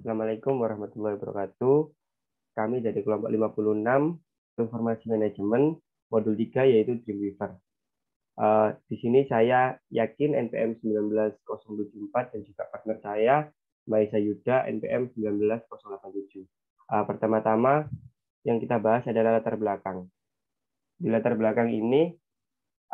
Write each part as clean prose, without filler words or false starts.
Assalamualaikum warahmatullahi wabarakatuh. Kami dari kelompok 56 Informasi Manajemen modul 3 yaitu Dreamweaver. Di sini saya yakin NPM 19074 dan juga partner saya Maisa Yuda NPM 19087. Pertama-tama yang kita bahas adalah latar belakang. Di latar belakang ini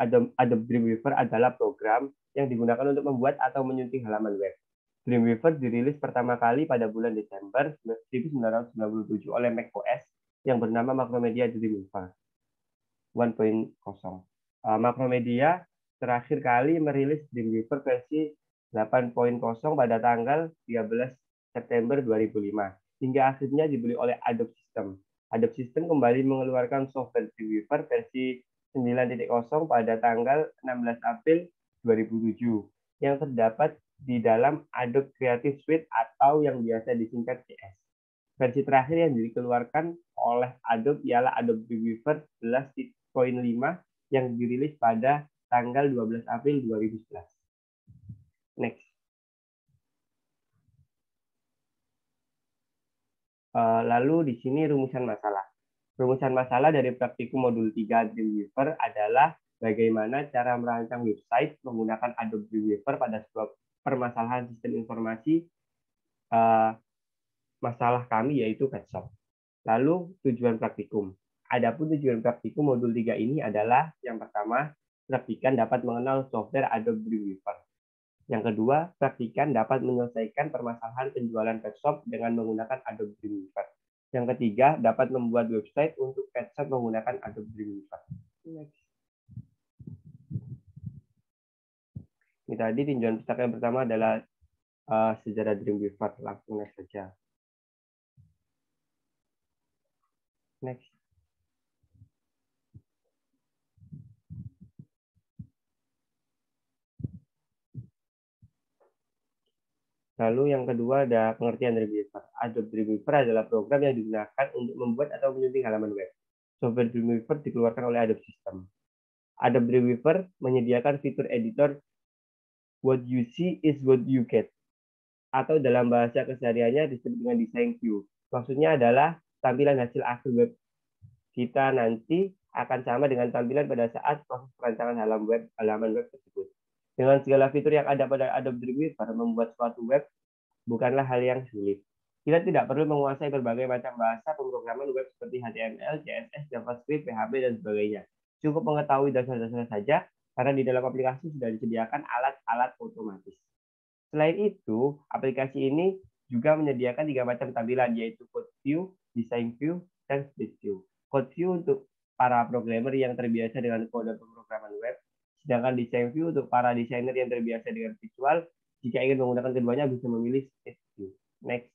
Adobe Dreamweaver adalah program yang digunakan untuk membuat atau menyunting halaman web. Dreamweaver dirilis pertama kali pada bulan Desember 1997 oleh macOS yang bernama Macromedia Dreamweaver 1.0. Macromedia terakhir kali merilis Dreamweaver versi 8.0 pada tanggal 13 September 2005 hingga akhirnya dibeli oleh Adobe System. Adobe System kembali mengeluarkan software Dreamweaver versi 9.0 pada tanggal 16 April 2007 yang terdapat di dalam Adobe Creative Suite atau yang biasa disingkat CS. Versi terakhir yang dikeluarkan oleh Adobe ialah Adobe Dreamweaver 11.5 yang dirilis pada tanggal 12 April 2011. Next. Lalu di sini rumusan masalah. Rumusan masalah dari praktikum modul 3 Dreamweaver adalah bagaimana cara merancang website menggunakan Adobe Dreamweaver pada sebuah permasalahan sistem informasi masalah kami yaitu PetShop. Lalu tujuan praktikum. Adapun tujuan praktikum modul 3 ini adalah yang pertama, praktikan dapat mengenal software Adobe Dreamweaver. Yang kedua, praktikan dapat menyelesaikan permasalahan penjualan PetShop dengan menggunakan Adobe Dreamweaver. Yang ketiga, dapat membuat website untuk PetShop menggunakan Adobe Dreamweaver. Next. Ini tadi tinjauan pustaka yang pertama adalah sejarah Dreamweaver. Langsung next saja. Next. Lalu yang kedua ada pengertian Dreamweaver. Adobe Dreamweaver adalah program yang digunakan untuk membuat atau menyunting halaman web. Software Dreamweaver dikeluarkan oleh Adobe System. Adobe Dreamweaver menyediakan fitur editor what you see is what you get. Atau dalam bahasa kesehariannya disebut dengan design view. Maksudnya adalah tampilan hasil akhir web kita nanti akan sama dengan tampilan pada saat proses perancangan halaman web tersebut. Dengan segala fitur yang ada pada Adobe Dreamweaver, membuat suatu web bukanlah hal yang sulit. Kita tidak perlu menguasai berbagai macam bahasa pemrograman web seperti HTML, CSS, JavaScript, PHP, dan sebagainya. Cukup mengetahui dasar-dasar saja, karena di dalam aplikasi sudah disediakan alat-alat otomatis. Selain itu, aplikasi ini juga menyediakan 3 macam tampilan, yaitu Code View, Design View, dan Split View. Code View untuk para programmer yang terbiasa dengan kode pemrograman web, sedangkan Design View untuk para desainer yang terbiasa dengan visual. Jika ingin menggunakan keduanya, bisa memilih Split View. Next.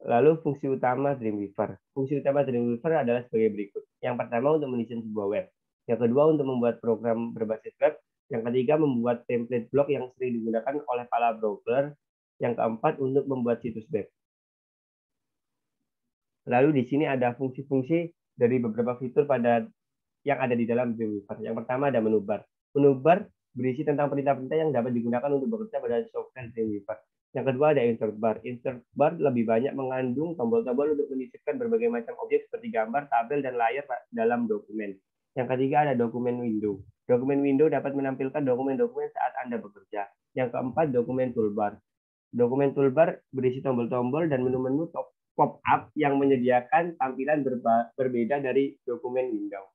Lalu fungsi utama Dreamweaver. Fungsi utama Dreamweaver adalah sebagai berikut. Yang pertama untuk mendesain sebuah web. Yang kedua untuk membuat program berbasis web. Yang ketiga membuat template blog yang sering digunakan oleh para blogger. Yang keempat untuk membuat situs web. Lalu di sini ada fungsi-fungsi dari beberapa fitur yang ada di dalam Dreamweaver. Yang pertama ada menu bar. Menu bar berisi tentang perintah-perintah yang dapat digunakan untuk bekerja pada software Dreamweaver. Yang kedua ada insert bar. Insert bar lebih banyak mengandung tombol-tombol untuk menyisipkan berbagai macam objek seperti gambar, tabel, dan layar dalam dokumen. Yang ketiga ada dokumen window. Dokumen window dapat menampilkan dokumen-dokumen saat Anda bekerja. Yang keempat dokumen toolbar. Dokumen toolbar berisi tombol-tombol dan menu-menu pop-up yang menyediakan tampilan berbeda dari dokumen window.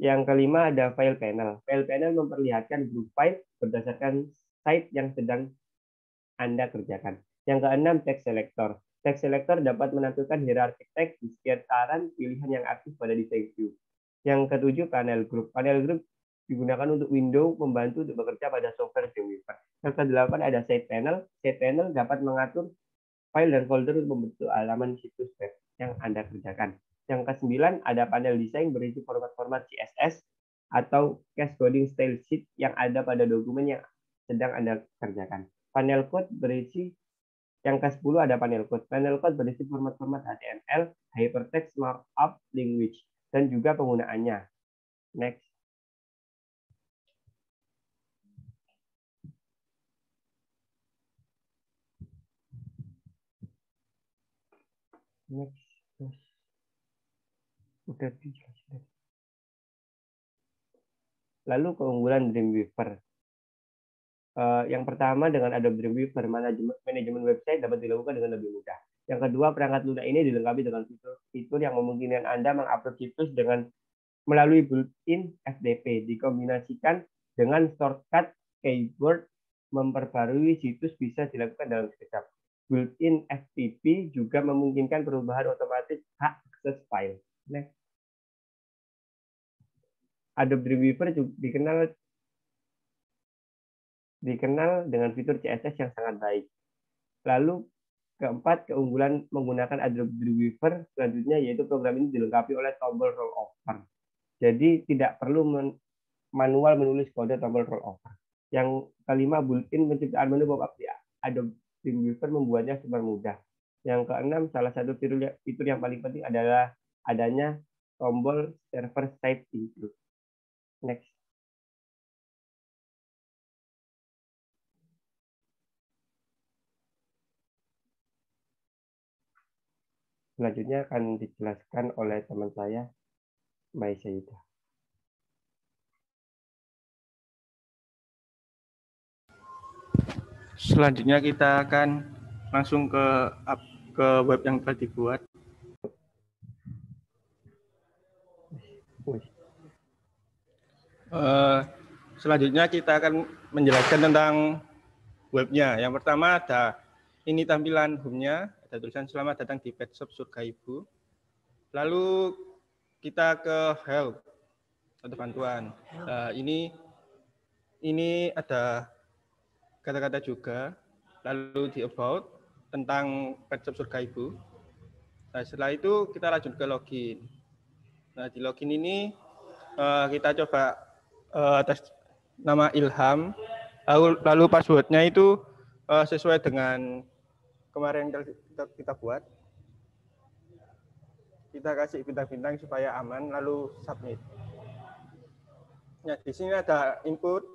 Yang kelima ada file panel. File panel memperlihatkan grup file berdasarkan site yang sedang Anda kerjakan. Yang keenam, text selector. Text selector dapat menampilkan hierarki teks di sekitaran pilihan yang aktif pada design view. Yang ketujuh, panel group. Panel group digunakan untuk window membantu untuk bekerja pada software Dreamweaver. Yang kedelapan ada side panel. Side panel dapat mengatur file dan folder untuk membentuk halaman situs web yang Anda kerjakan. Yang ke-9 ada panel desain berisi format-format CSS atau cascading style sheet yang ada pada dokumen yang sedang Anda kerjakan. Panel code berisi yang ke-10 ada panel code. Panel code berisi format-format HTML, hypertext markup language, dan juga penggunaannya. Next. Next. Udah dijelasin. Lalu keunggulan Dreamweaver. Yang pertama, dengan Adobe Dreamweaver, manajemen website dapat dilakukan dengan lebih mudah. Yang kedua, perangkat lunak ini dilengkapi dengan fitur yang memungkinkan Anda mengupload situs melalui built-in FTP, dikombinasikan dengan shortcut keyboard. Memperbarui situs bisa dilakukan dalam sekejap. Built-in FTP juga memungkinkan perubahan otomatis hak akses file. Next. Adobe Dreamweaver juga dikenal dengan fitur CSS yang sangat baik. Lalu keempat, keunggulan menggunakan Adobe Dreamweaver selanjutnya yaitu program ini dilengkapi oleh tombol rollover. Jadi tidak perlu manual menulis kode tombol rollover. Yang kelima, built-in penciptaan menu pop-up di Adobe Dreamweaver membuatnya super mudah. Yang keenam, salah satu fitur yang paling penting adalah adanya tombol server side include. Next. Selanjutnya akan dijelaskan oleh teman saya, Mbak Syaida. Selanjutnya kita akan langsung ke web yang telah dibuat. Selanjutnya kita akan menjelaskan tentang webnya. Yang pertama ada ini tampilan home-nya, ada tulisan selamat datang di Pet Shop Surga Ibu. Lalu kita ke help atau bantuan. Nah, ini ada kata-kata juga. Lalu di about tentang Pet Shop Surga Ibu. Nah, setelah itu kita lanjut ke login. Nah, di login ini kita coba atas nama Ilham, lalu passwordnya itu sesuai dengan kemarin kita buat. Kita kasih bintang-bintang supaya aman, lalu submit. Nah, di sini ada input,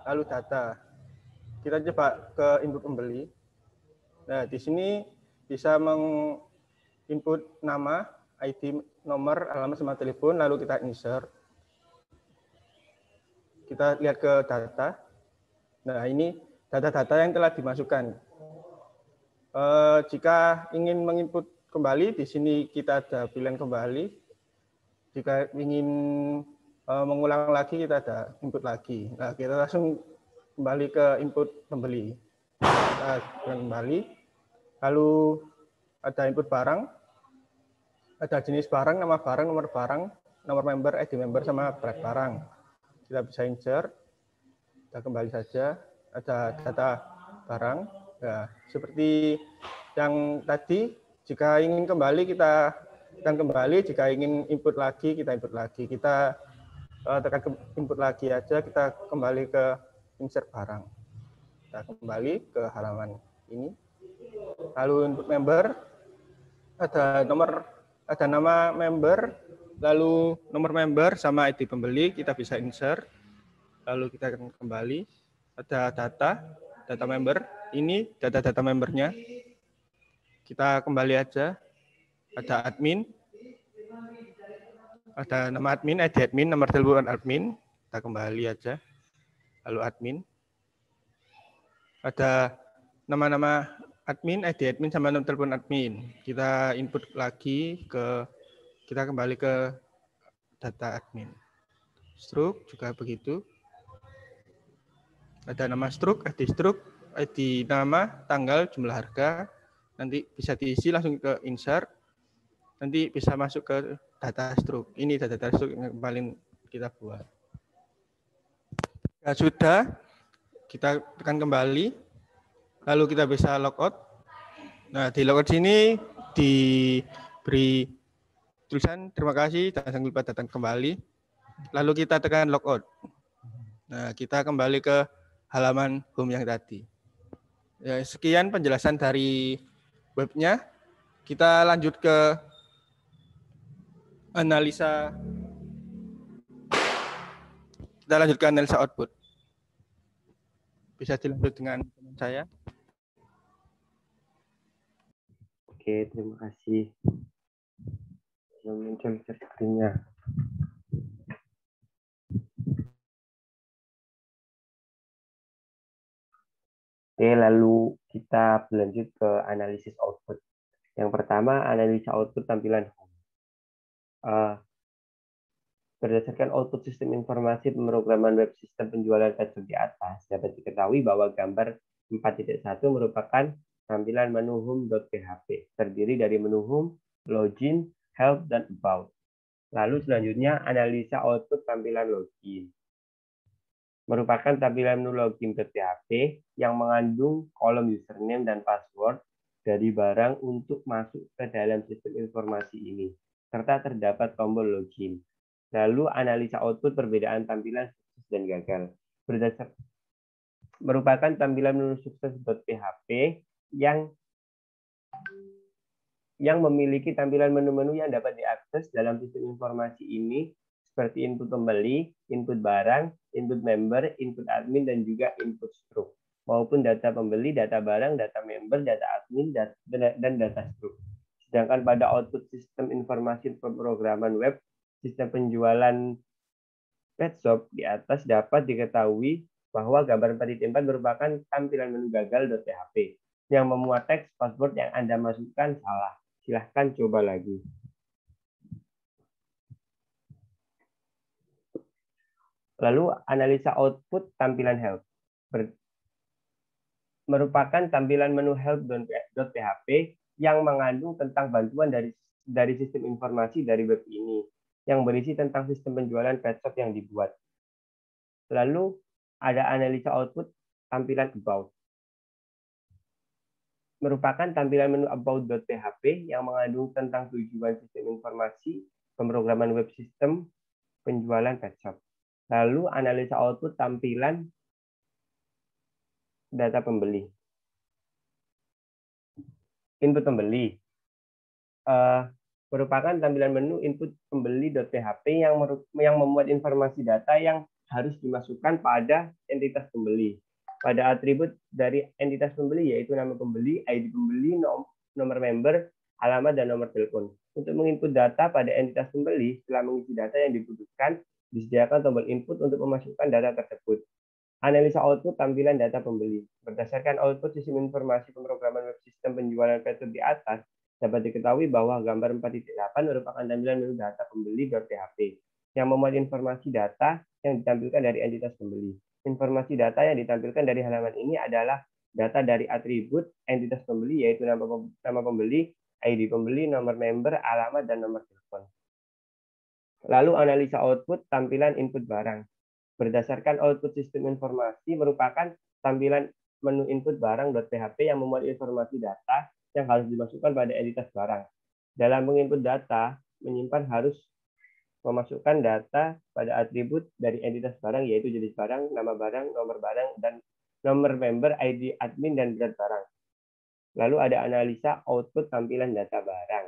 lalu data. Kita coba ke input pembeli. Nah, di sini bisa menginput nama, ID, nomor, alamat, sama telepon, lalu kita insert. Kita lihat ke data. Nah, ini data-data yang telah dimasukkan. Jika ingin menginput kembali, di sini kita ada pilihan kembali. Jika ingin mengulang lagi, kita ada input lagi. Nah, kita langsung kembali ke input pembeli. Kita kembali. Lalu ada input barang. Ada jenis barang, nama barang, nomor barang, nomor member, ID member, sama berat barang. Kita bisa insert, kita kembali saja, ada data barang. Nah, seperti yang tadi, jika ingin kembali kita akan kembali, jika ingin input lagi kita input lagi. Kita tekan input lagi aja, kita kembali ke insert barang. Kita kembali ke halaman ini. Lalu input member, ada nama member, lalu nomor member sama ID pembeli, kita bisa insert. Lalu kita akan kembali, ada data member, ini data membernya. Kita kembali aja, ada admin, ada nama admin, ID admin, nomor telepon admin, kita kembali aja. Lalu admin, ada nama-nama admin, ID admin, sama nomor telepon admin. Kita input lagi kita kembali ke data admin. Struk juga begitu. Ada nama struk, ID nama, tanggal, jumlah harga. Nanti bisa diisi langsung ke insert. Nanti bisa masuk ke data struk. Ini data struk yang paling kita buat. Ya, sudah, kita tekan kembali. Lalu kita bisa logout. Nah, di logout sini diberi tulisan terima kasih dan jangan lupa datang kembali. Lalu kita tekan logout. Nah, kita kembali ke halaman home yang tadi. Ya, sekian penjelasan dari webnya. Kita lanjut ke analisa Kita lanjutkan analisa output. Bisa dilanjut dengan teman saya. Oke, terima kasih. Sudah muncul screen-nya. Oke, lalu kita berlanjut ke analisis output. Yang pertama, analisa output tampilan home. Berdasarkan output sistem informasi pemrograman web sistem penjualan pecel di atas, dapat diketahui bahwa gambar 4.1 merupakan tampilan menu home.php, terdiri dari menu home, login, help, dan about. Lalu selanjutnya, analisa output tampilan login. Merupakan tampilan menu login.php yang mengandung kolom username dan password dari barang untuk masuk ke dalam sistem informasi ini, serta terdapat tombol login. Lalu analisa output perbedaan tampilan sukses dan gagal. Merupakan tampilan menu sukses.php yang memiliki tampilan menu-menu yang dapat diakses dalam sistem informasi ini seperti input pembeli, input barang, input member, input admin, dan juga input struk, maupun data pembeli, data barang, data member, data admin, dan data struk. Sedangkan pada output sistem informasi pemrograman web, sistem penjualan pet shop di atas dapat diketahui bahwa gambar 4.4 merupakan tampilan menu gagal.php yang memuat teks password yang Anda masukkan salah. Silahkan coba lagi. Lalu analisa output tampilan help. Merupakan tampilan menu help.php yang mengandung tentang bantuan dari sistem informasi dari web ini, yang berisi tentang sistem penjualan pet shop yang dibuat. Lalu ada analisa output tampilan about. Merupakan tampilan menu about.php yang mengandung tentang tujuan sistem informasi pemrograman web sistem penjualan pet shop. Lalu analisa output tampilan data pembeli. Input pembeli. Merupakan tampilan menu input pembeli.php yang memuat informasi data yang harus dimasukkan pada entitas pembeli. Pada atribut dari entitas pembeli yaitu nama pembeli, ID pembeli, nomor member, alamat, dan nomor telepon. Untuk menginput data pada entitas pembeli, setelah mengisi data yang dibutuhkan, disediakan tombol input untuk memasukkan data tersebut. Analisa output tampilan data pembeli. Berdasarkan output sistem informasi pemrograman web sistem penjualan pet shop di atas, dapat diketahui bahwa gambar 4.8 merupakan tampilan menu data pembeli.php yang memuat informasi data yang ditampilkan dari entitas pembeli. Informasi data yang ditampilkan dari halaman ini adalah data dari atribut entitas pembeli, yaitu nama pembeli, ID pembeli, nomor member, alamat, dan nomor telepon. Lalu analisa output tampilan input barang. Berdasarkan output sistem informasi merupakan tampilan menu input barang.php yang memuat informasi data yang harus dimasukkan pada entitas barang. Dalam menginput data, menyimpan harus memasukkan data pada atribut dari entitas barang, yaitu jenis barang, nama barang, nomor barang, dan nomor member, ID admin, dan berat barang. Lalu ada analisa output tampilan data barang.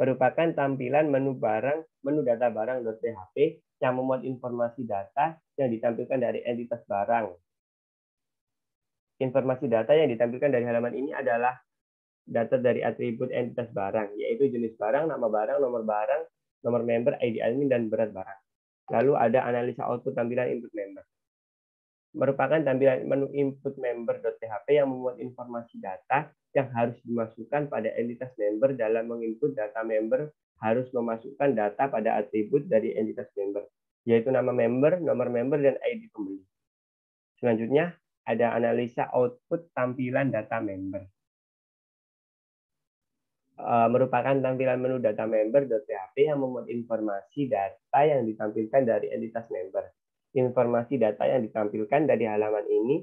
Merupakan tampilan menu data barang.php yang memuat informasi data yang ditampilkan dari entitas barang. Informasi data yang ditampilkan dari halaman ini adalah data dari atribut entitas barang, yaitu jenis barang, nama barang, nomor member, ID admin, dan berat barang. Lalu ada analisa output tampilan input member. Merupakan tampilan menu input member.php yang memuat informasi data yang harus dimasukkan pada entitas member. Dalam menginput data member, harus memasukkan data pada atribut dari entitas member, yaitu nama member, nomor member, dan ID pembeli. Selanjutnya, ada analisa output tampilan data member. Merupakan tampilan menu data member.php yang memuat informasi data yang ditampilkan dari entitas member. Informasi data yang ditampilkan dari halaman ini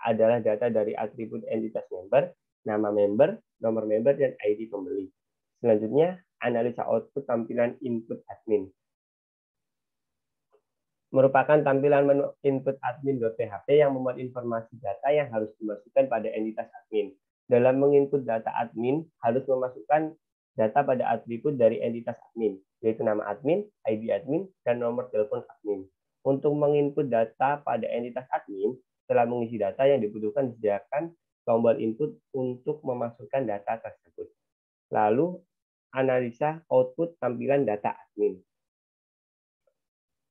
adalah data dari atribut entitas member, nama member, nomor member, dan ID pembeli. Selanjutnya, analisa output tampilan input admin. Merupakan tampilan menu input admin.php yang memuat informasi data yang harus dimasukkan pada entitas admin. Dalam menginput data admin, harus memasukkan data pada atribut dari entitas admin, yaitu nama admin, ID admin, dan nomor telepon admin. Untuk menginput data pada entitas admin, setelah mengisi data yang dibutuhkan disediakan tombol input untuk memasukkan data tersebut. Lalu, analisa output tampilan data admin.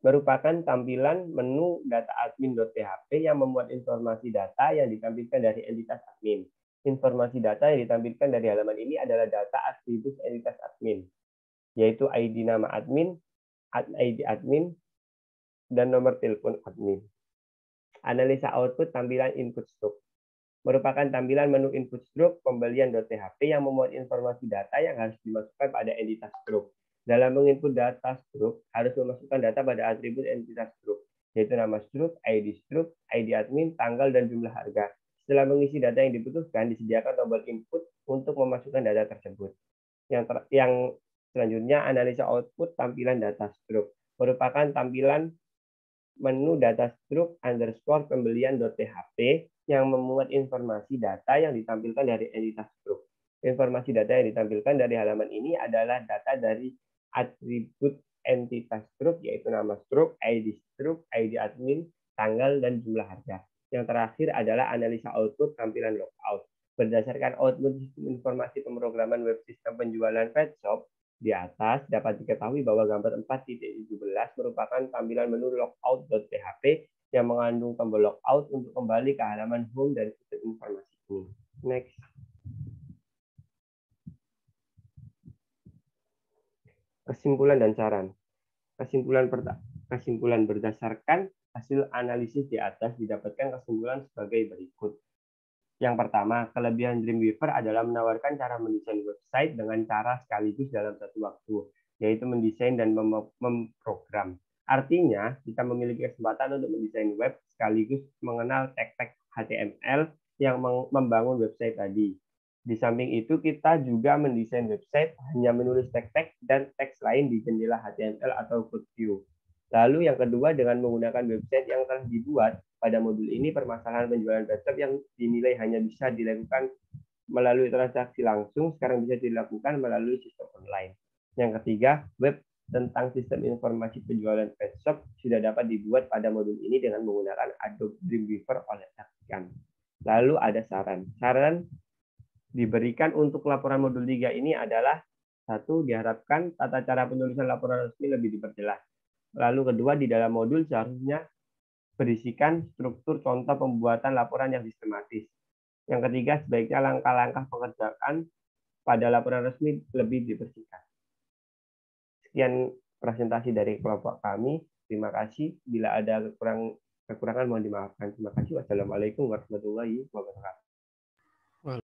Merupakan tampilan menu data admin.php yang memuat informasi data yang ditampilkan dari entitas admin. Informasi data yang ditampilkan dari halaman ini adalah data atribut entitas admin, yaitu ID nama admin, ID admin, dan nomor telepon admin. Analisa output tampilan input struct. Merupakan tampilan menu input struct pembelian.php yang memuat informasi data yang harus dimasukkan pada entitas struct. Dalam menginput data struct, harus memasukkan data pada atribut entitas struct, yaitu nama struct, ID admin, tanggal, dan jumlah harga. Setelah mengisi data yang dibutuhkan, disediakan tombol input untuk memasukkan data tersebut. Yang selanjutnya, analisa output tampilan data struct. Merupakan tampilan menu data struct underscore pembelian.php yang memuat informasi data yang ditampilkan dari entitas struct. Informasi data yang ditampilkan dari halaman ini adalah data dari atribut entitas struct, yaitu nama struct, ID admin, tanggal, dan jumlah harga. Yang terakhir adalah analisa output tampilan logout. Berdasarkan output sistem informasi pemrograman web sistem penjualan Petshop, di atas dapat diketahui bahwa gambar 4.17 merupakan tampilan menu logout.php yang mengandung tombol logout untuk kembali ke halaman home dari sistem informasi ini. Next. Kesimpulan dan saran. Kesimpulan berdasarkan hasil analisis di atas didapatkan kesimpulan sebagai berikut. Yang pertama, kelebihan Dreamweaver adalah menawarkan cara mendesain website dengan cara sekaligus dalam satu waktu, yaitu mendesain dan memprogram. Artinya, kita memiliki kesempatan untuk mendesain web sekaligus mengenal tag-tag HTML yang membangun website tadi. Di samping itu, kita juga mendesain website hanya menulis tag-tag dan teks lain di jendela HTML atau code view. Lalu yang kedua, dengan menggunakan website yang telah dibuat pada modul ini, permasalahan penjualan Petshop yang dinilai hanya bisa dilakukan melalui transaksi langsung, sekarang bisa dilakukan melalui sistem online. Yang ketiga, web tentang sistem informasi penjualan Petshop sudah dapat dibuat pada modul ini dengan menggunakan Adobe Dreamweaver oleh Akkan. Lalu ada saran. Saran diberikan untuk laporan modul 3 ini adalah: 1. Diharapkan tata cara penulisan laporan resmi lebih diperjelas. Lalu kedua, di dalam modul seharusnya berisikan struktur contoh pembuatan laporan yang sistematis. Yang ketiga, sebaiknya langkah-langkah pengerjaan pada laporan resmi lebih dibersihkan. Sekian presentasi dari kelompok kami. Terima kasih. Bila ada kekurangan mohon dimaafkan. Terima kasih. Wassalamualaikum warahmatullahi wabarakatuh.